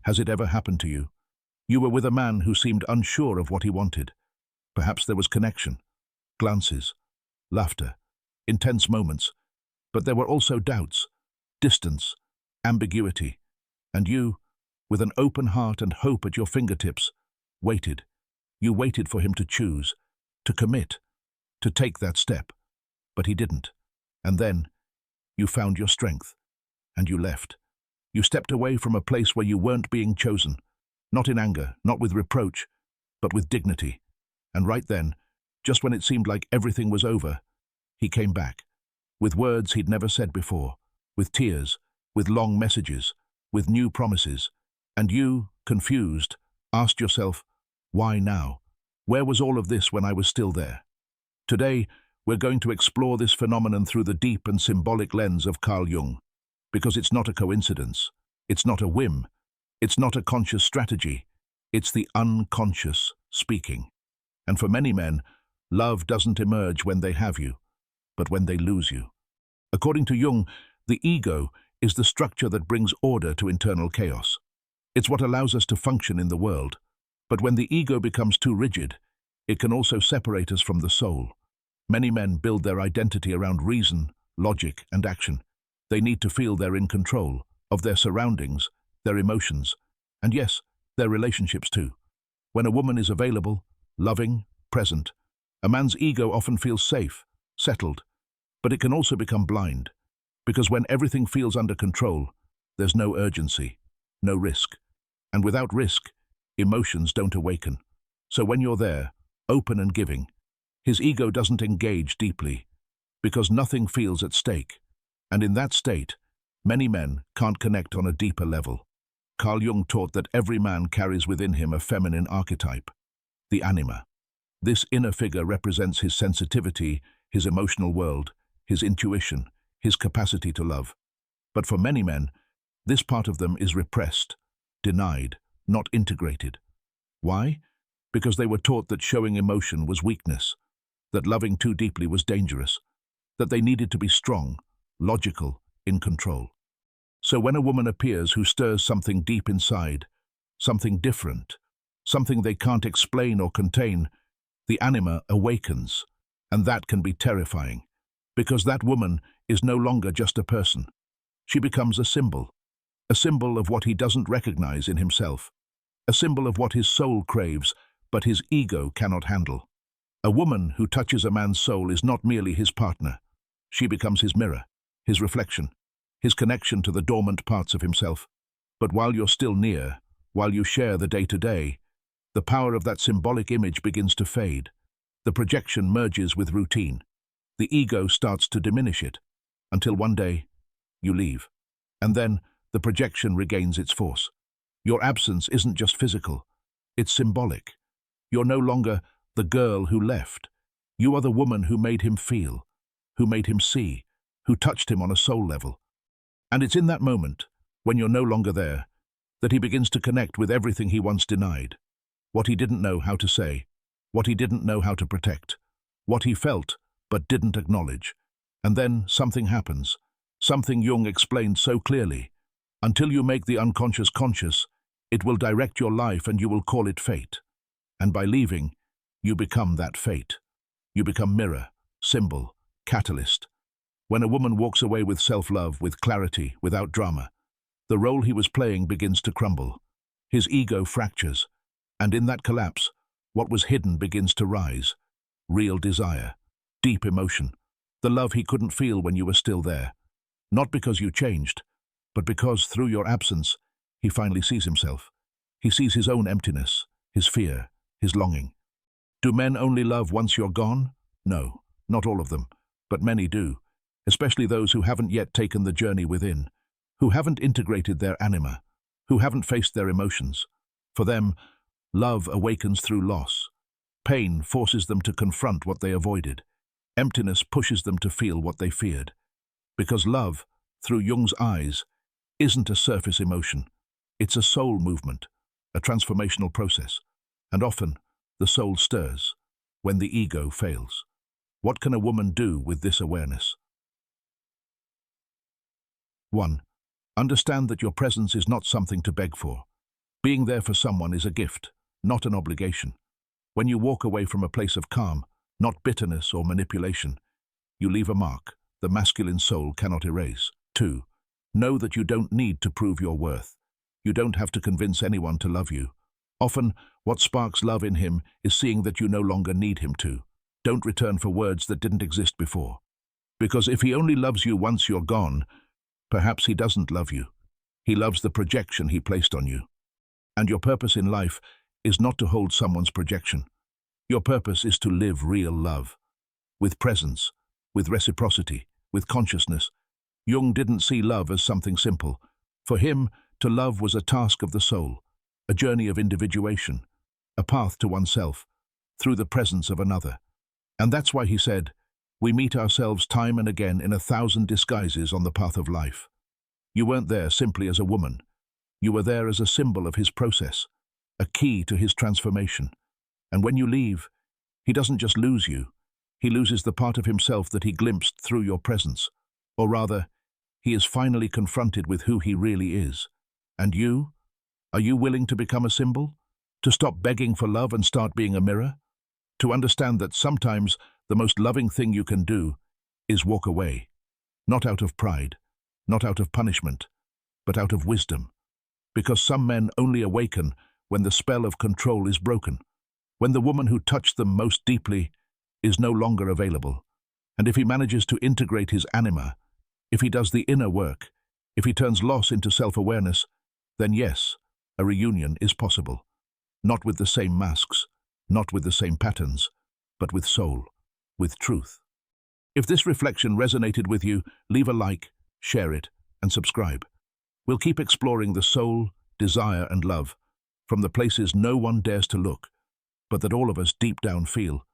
Has it ever happened to you? You were with a man who seemed unsure of what he wanted. Perhaps there was connection, glances, laughter, intense moments, but there were also doubts, distance, ambiguity, and you, with an open heart and hope at your fingertips, waited. You waited for him to choose, to commit, to take that step. But he didn't. And then, you found your strength, and you left. You stepped away from a place where you weren't being chosen, not in anger, not with reproach, but with dignity. And right then, just when it seemed like everything was over, he came back, with words he'd never said before, with tears, with long messages, with new promises. And you, confused, asked yourself, why now? Where was all of this when I was still there? Today, we're going to explore this phenomenon through the deep and symbolic lens of Carl Jung, because it's not a coincidence, it's not a whim, it's not a conscious strategy, it's the unconscious speaking. And for many men, love doesn't emerge when they have you, but when they lose you. According to Jung, the ego is the structure that brings order to internal chaos. It's what allows us to function in the world. But when the ego becomes too rigid, it can also separate us from the soul. Many men build their identity around reason, logic, and action. They need to feel they're in control of their surroundings, their emotions, and yes, their relationships too. When a woman is available, loving, present, a man's ego often feels safe, settled, but it can also become blind, because when everything feels under control, there's no urgency, no risk. And without risk, emotions don't awaken. So when you're there, open and giving, his ego doesn't engage deeply, because nothing feels at stake. And in that state, many men can't connect on a deeper level. Carl Jung taught that every man carries within him a feminine archetype, the anima. This inner figure represents his sensitivity, his emotional world, his intuition, his capacity to love. But for many men, this part of them is repressed, denied, not integrated. Why? Because they were taught that showing emotion was weakness, that loving too deeply was dangerous, that they needed to be strong, logical, in control. So when a woman appears who stirs something deep inside, something different, something they can't explain or contain, the anima awakens, and that can be terrifying, because that woman is no longer just a person. She becomes a symbol of what he doesn't recognize in himself, a symbol of what his soul craves, but his ego cannot handle. A woman who touches a man's soul is not merely his partner. She becomes his mirror, his reflection, his connection to the dormant parts of himself. But while you're still near, while you share the day-to-day, the power of that symbolic image begins to fade. The projection merges with routine. The ego starts to diminish it, until one day, you leave. And then, the projection regains its force. Your absence isn't just physical, it's symbolic. You're no longer the girl who left. You are the woman who made him feel, who made him see, who touched him on a soul level. And it's in that moment, when you're no longer there, that he begins to connect with everything he once denied. What he didn't know how to say, what he didn't know how to protect, what he felt but didn't acknowledge. And then something happens, something Jung explained so clearly. Until you make the unconscious conscious, it will direct your life and you will call it fate. And by leaving, you become that fate. You become mirror, symbol, catalyst. When a woman walks away with self-love, with clarity, without drama, the role he was playing begins to crumble. His ego fractures, and in that collapse, what was hidden begins to rise. Real desire, deep emotion, the love he couldn't feel when you were still there. Not because you changed, but because through your absence, he finally sees himself. He sees his own emptiness, his fear, his longing. Do men only love once you're gone? No, not all of them, but many do, especially those who haven't yet taken the journey within, who haven't integrated their anima, who haven't faced their emotions. For them, love awakens through loss. Pain forces them to confront what they avoided. Emptiness pushes them to feel what they feared. Because love, through Jung's eyes, isn't a surface emotion. It's a soul movement, a transformational process. And often, the soul stirs when the ego fails. What can a woman do with this awareness? 1. Understand that your presence is not something to beg for. Being there for someone is a gift, not an obligation. When you walk away from a place of calm, not bitterness or manipulation, you leave a mark the masculine soul cannot erase. 2. Know that you don't need to prove your worth. You don't have to convince anyone to love you. Often, what sparks love in him is seeing that you no longer need him to. Don't return for words that didn't exist before. Because if he only loves you once you're gone, perhaps he doesn't love you. He loves the projection he placed on you. And your purpose in life is not to hold someone's projection. Your purpose is to live real love. With presence, with reciprocity, with consciousness. Jung didn't see love as something simple. For him, to love was a task of the soul, a journey of individuation, a path to oneself, through the presence of another. And that's why he said, "We meet ourselves time and again in 1,000 disguises on the path of life." You weren't there simply as a woman. You were there as a symbol of his process, a key to his transformation. And when you leave, he doesn't just lose you. He loses the part of himself that he glimpsed through your presence. Or rather, he is finally confronted with who he really is. And you? Are you willing to become a symbol? To stop begging for love and start being a mirror? To understand that sometimes the most loving thing you can do is walk away. Not out of pride, not out of punishment, but out of wisdom. Because some men only awaken when the spell of control is broken, when the woman who touched them most deeply is no longer available. And if he manages to integrate his anima, if he does the inner work, if he turns loss into self-awareness, then yes, a reunion is possible. Not with the same masks, not with the same patterns, but with soul, with truth. If this reflection resonated with you, leave a like, share it, and subscribe. We'll keep exploring the soul, desire, and love from the places no one dares to look, but that all of us deep down feel.